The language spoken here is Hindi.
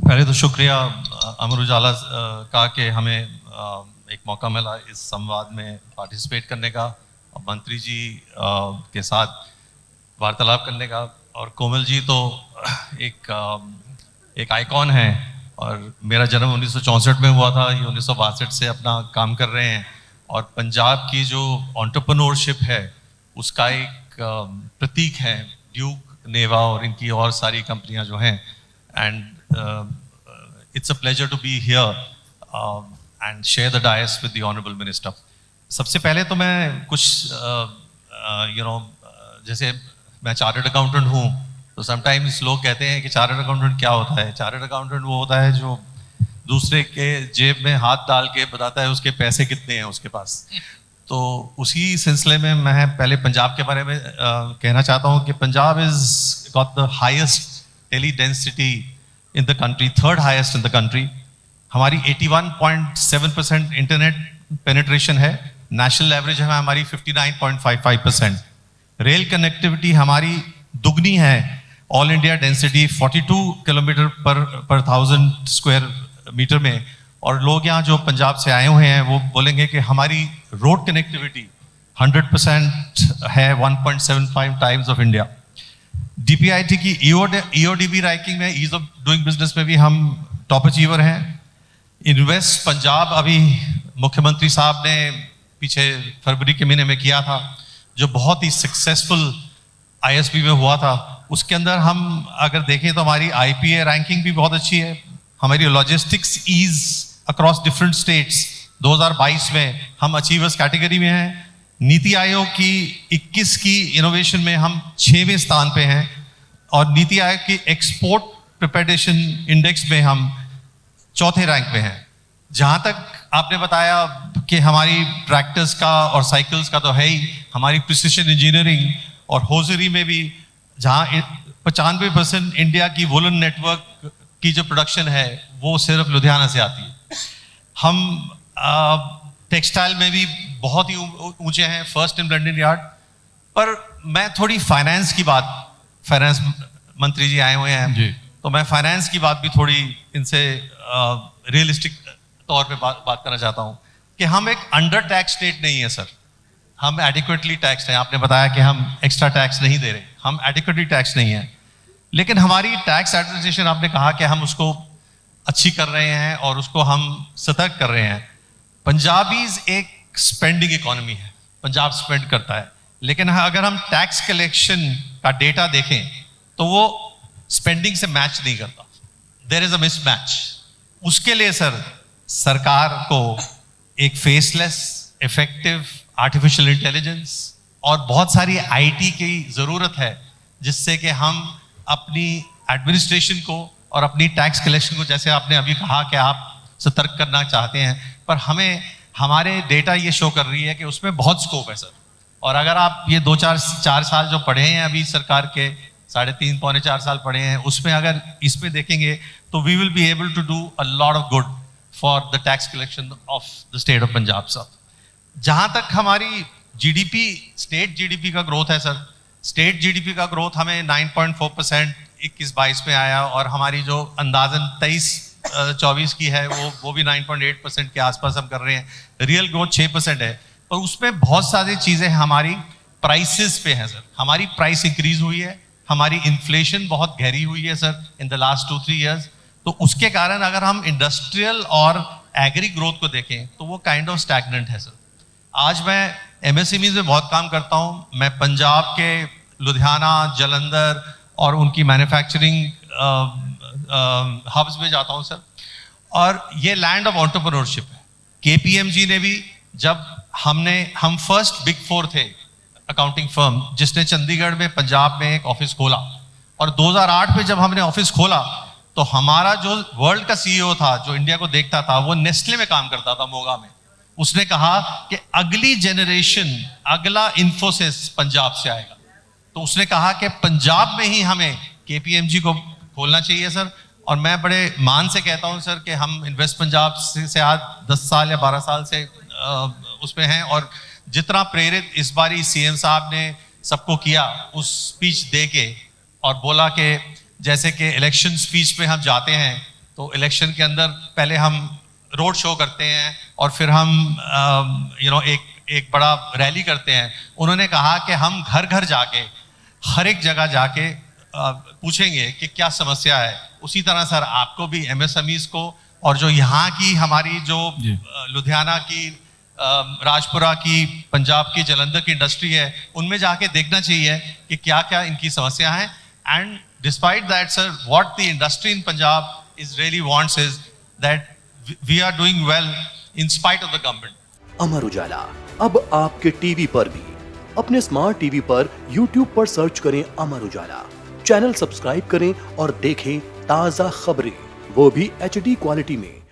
पहले तो शुक्रिया अमर उजाला का कि हमें एक मौका मिला इस संवाद में पार्टिसिपेट करने का और मंत्री जी के साथ वार्तालाप करने का। और कोमल जी तो एक आइकॉन है और मेरा जन्म 1964 में हुआ था, ये 1962 से अपना काम कर रहे हैं और पंजाब की जो एंटरप्रेन्योरशिप है उसका एक प्रतीक है ड्यूक नेवा और इनकी और सारी कंपनियां जो हैं। And it's a pleasure to be here and share the dais with the honorable minister. सबसे पहले तो मैं कुछ जैसे मैं चार्टर्ड अकाउंटेंट हूँ तो समटाइम्स लोग कहते हैं कि चार्टर्ड अकाउंटेंट क्या होता है। चार्टर्ड अकाउंटेंट वो होता है जो दूसरे के जेब में हाथ डाल के बताता है उसके पैसे कितने हैं उसके पास। तो उसी सिलसिले में मैं पहले पंजाब के बारे में कहना चाहता हूँ कि Punjab is got the highest tele density in the country, third highest in the country. हमारी 81.7% इंटरनेट पेनिट्रेशन है, नेशनल एवरेज है हमारी 59.55%। रेल कनेक्टिविटी हमारी दुगनी है, ऑल इंडिया डेंसिटी 42 किलोमीटर पर 1000 स्क्वायर मीटर में। और लोग यहाँ जो पंजाब से आए हुए हैं वो बोलेंगे कि हमारी रोड कनेक्टिविटी 100% है, 1.75 टाइम्स ऑफ इंडिया। डीपीआईटी की ईओडीबी रैंकिंग में, ईज ऑफ डूइंग बिजनेस में भी हम टॉप अचीवर हैं। इन्वेस्ट पंजाब अभी मुख्यमंत्री साहब ने पीछे फरवरी के महीने में किया था, जो बहुत ही सक्सेसफुल आईएसबी में हुआ था। उसके अंदर हम अगर देखें तो हमारी आईपीए रैंकिंग भी बहुत अच्छी है। हमारी logistics ease across different states 2022 में हम अचीवर्स कैटेगरी में हैं। नीति आयोग की 21 की इनोवेशन में हम 6वें स्थान पे हैं और नीति आयोग की एक्सपोर्ट प्रिपरेशन इंडेक्स में हम 4थे रैंक पे हैं। जहाँ तक आपने बताया कि हमारी ट्रैक्टर्स का और साइकिल्स का तो है ही, हमारी प्रिसिशन इंजीनियरिंग और होजरी में भी जहाँ 95% इंडिया की वुलन नेटवर्क की जो प्रोडक्शन है वो सिर्फ लुधियाना से आती है। हम टेक्सटाइल में भी बहुत ही ऊंचे हैं, फर्स्ट इन लंडन यार्ड। पर मैं थोड़ी फाइनेंस की बात, फाइनेंस मंत्री जी आए हुए हैं जी, तो मैं फाइनेंस की बात भी थोड़ी इनसे रियलिस्टिक तौर पे बात करना चाहता हूँ कि हम एक अंडर टैक्स स्टेट नहीं है सर, हम एडिक्वेटली टैक्स हैं। आपने बताया कि हम एक्स्ट्रा टैक्स नहीं दे रहे, हम एडिक्वेटली टैक्स नहीं है। लेकिन हमारी टैक्स एडमिनिस्ट्रेशन, आपने कहा कि हम उसको अच्छी कर रहे हैं और उसको हम सतर्क कर रहे हैं। पंजाबीज एक स्पेंडिंग इकोनॉमी है, पंजाब स्पेंड करता है, लेकिन अगर हम टैक्स कलेक्शन का डेटा देखें तो वो स्पेंडिंग से मैच नहीं करता, देयर इज अ मिसमैच। उसके लिए सर सरकार को एक फेसलेस, इफेक्टिव आर्टिफिशियल इंटेलिजेंस और बहुत सारी आईटी की जरूरत है, जिससे कि हम अपनी एडमिनिस्ट्रेशन को और अपनी टैक्स कलेक्शन को, जैसे आपने अभी कहा कि आप सतर्क करना चाहते हैं, पर हमें हमारे डेटा ये शो कर रही है कि उसमें बहुत स्कोप है सर। और अगर आप ये 2-4 साल जो पढ़े हैं अभी सरकार के, 3.5 पौने 4 साल पढ़े हैं, उसमें अगर इसमें देखेंगे तो we will be able to do a lot of good for the tax collection of the state of Punjab sir. जहाँ तक हमारी जीडीपी, स्टेट जीडीपी का ग्रोथ है सर, स्टेट जीडीपी का ग्रोथ हमें 9.4% 21-22 में आया और हमारी जो अंदाजन 23-24 की है वो भी 9.8% के आसपास हम कर रहे हैं। रियल ग्रोथ 6% है, और उसमें बहुत सारी चीज़ें हमारी प्राइसेस पे हैं सर। हमारी प्राइस इंक्रीज हुई है, हमारी इन्फ्लेशन बहुत गहरी हुई है sir in the last 2-3 years. तो उसके कारण अगर हम इंडस्ट्रियल और एग्री ग्रोथ को देखें तो वो काइंड ऑफ स्टैग्नेंट है सर। आज मैं एमएसएमई में बहुत काम करता हूँ, मैं पंजाब के लुधियाना, जालंधर और उनकी मैन्युफैक्चरिंग हब्स में जाता हूं सर, और ये लैंड ऑफ एंटरप्रेन्योरशिप है। केपीएमजी ने भी, जब हम फर्स्ट बिग 4 थे अकाउंटिंग फर्म जिसने चंडीगढ़ में, पंजाब में एक ऑफिस खोला, और 2008 में जब हमने ऑफिस खोला तो हमारा जो वर्ल्ड का सीईओ था, जो इंडिया को देखता था, वो नेस्ले में काम करता था, मोगा में। उसने कहा कि अगली जनरेशन, अगला इन्फोसिस पंजाब से आएगा। तो उसने कहा कि पंजाब में ही हमें केपीएमजी को खोलना चाहिए सर। और मैं बड़े मान से कहता हूं सर कि हम इन्वेस्ट पंजाब से आज 10 साल या 12 साल से उसमें हैं, और जितना प्रेरित इस बारी सीएम साहब ने सबको किया उस स्पीच दे के, और बोला कि जैसे कि इलेक्शन स्पीच में हम जाते हैं तो इलेक्शन के अंदर पहले हम रोड शो करते हैं और फिर हम एक बड़ा रैली करते हैं। उन्होंने कहा कि हम घर घर जाके हर एक जगह जाके पूछेंगे कि क्या समस्या है। उसी तरह सर आपको भी एमएसएमईज को और जो यहाँ की हमारी जो लुधियाना की, राजपुरा की, पंजाब की, जलंधर की इंडस्ट्री है, उनमें जाके देखना चाहिए कि क्या क्या इनकी समस्या है। And despite that sir, what the industry in Punjab is really wants is that we are doing well in spite of the government. Amar Ujala अब आपके टीवी पर भी। अपने स्मार्ट टीवी पर YouTube पर सर्च करें अमर उजाला, चैनल सब्सक्राइब करें और देखें ताजा खबरें, वो भी HD क्वालिटी में।